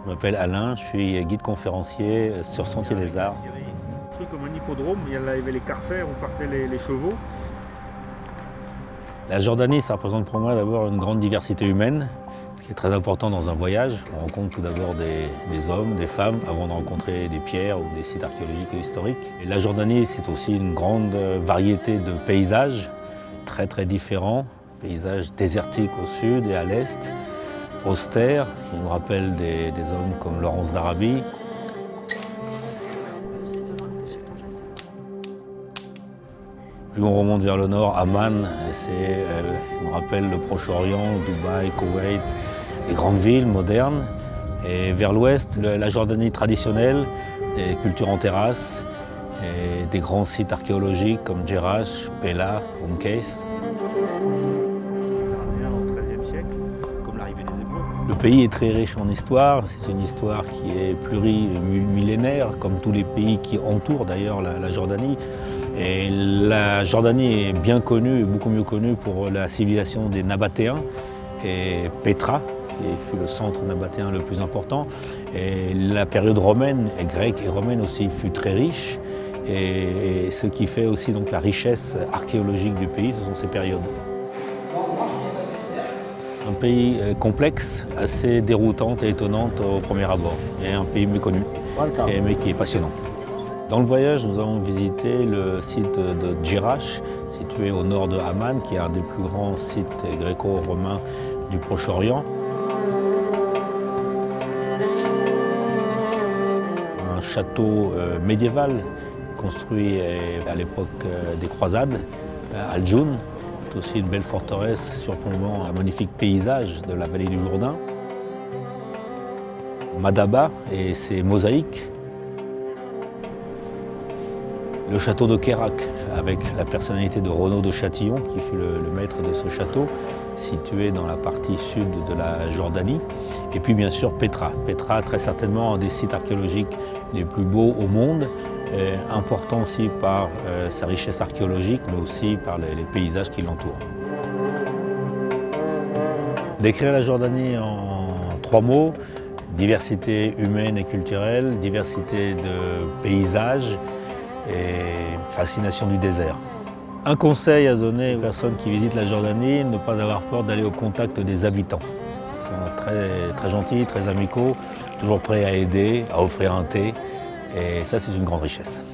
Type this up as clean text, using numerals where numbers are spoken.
Je m'appelle Alain, je suis guide conférencier sur Sentier des Arts. Un truc comme un hippodrome, il y avait les carcers où partaient les chevaux. La Jordanie, ça représente pour moi d'abord une grande diversité humaine, ce qui est très important dans un voyage. On rencontre tout d'abord des hommes, des femmes, avant de rencontrer des pierres ou des sites archéologiques et historiques. Et la Jordanie, c'est aussi une grande variété de paysages, très différents. Paysages désertiques au sud et à l'est, austères, qui nous rappellent des hommes comme Laurence d'Arabie. Plus on remonte vers le nord, Amman, ça nous rappelle le Proche-Orient, Dubaï, Koweït, les grandes villes modernes. Et vers l'ouest, la Jordanie traditionnelle, des cultures en terrasse, et des grands sites archéologiques comme Jerash, Pella, Umkeis. Au XIIIe siècle, comme l'arrivée des Hébreux. Le pays est très riche en histoire, c'est une histoire qui est plurimillénaire, comme tous les pays qui entourent d'ailleurs la Jordanie. Et la Jordanie est bien connue, beaucoup mieux connue pour la civilisation des Nabatéens et Pétra, qui fut le centre nabatéen le plus important. Et la période romaine, et grecque et romaine aussi, fut très riche. Et ce qui fait aussi donc la richesse archéologique du pays, ce sont ces périodes. Un pays complexe, assez déroutante et étonnante au premier abord, et un pays méconnu, mais qui est passionnant. Dans le voyage, nous avons visité le site de Jerash, situé au nord de Amman, qui est un des plus grands sites gréco-romains du Proche-Orient. Un château médiéval construit à l'époque des croisades, à Al-Joun. C'est aussi une belle forteresse surplombant un magnifique paysage de la vallée du Jourdain. Madaba et ses mosaïques. Le château de Kérak, avec la personnalité de Renaud de Châtillon, qui fut le maître de ce château, situé dans la partie sud de la Jordanie. Et puis bien sûr Pétra. Pétra, très certainement un des sites archéologiques les plus beaux au monde, important aussi par sa richesse archéologique, mais aussi par les paysages qui l'entourent. Décrire la Jordanie en 3 mots: diversité humaine et culturelle, diversité de paysages, et fascination du désert. Un conseil à donner aux personnes qui visitent la Jordanie: ne pas avoir peur d'aller au contact des habitants. Ils sont très gentils, très amicaux, toujours prêts à aider, à offrir un thé, et ça c'est une grande richesse.